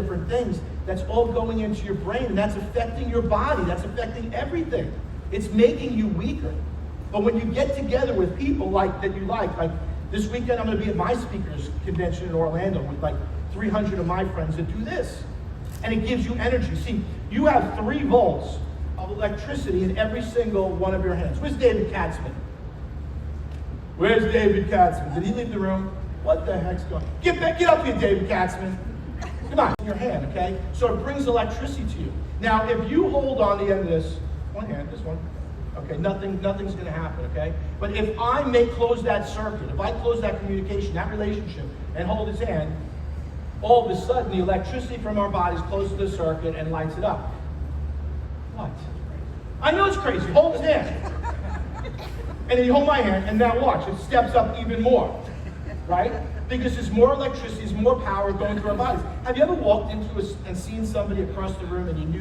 different things, that's all going into your brain, and that's affecting your body, that's affecting everything. It's making you weaker. But when you get together with people like this weekend I'm going to be at my speakers convention in Orlando with like 300 of my friends that do this. And it gives you energy. See, you have 3 volts of electricity in every single one of your hands. Where's David Katzman? Where's David Katzman? Did he leave the room? What the heck's going on? Get up here, David Katzman. Come on, in your hand, okay? So it brings electricity to you. Now, if you hold on the end of this, one hand, this one, okay, nothing's going to happen, okay? But if I close that circuit, if I close that communication, that relationship, and hold his hand, all of a sudden the electricity from our bodies closes the circuit and lights it up. What? I know it's crazy. Hold his hand. And then you hold my hand, and now watch. It steps up even more, right? Because there's more electricity, there's more power going through our bodies. Have you ever walked into and seen somebody across the room and you knew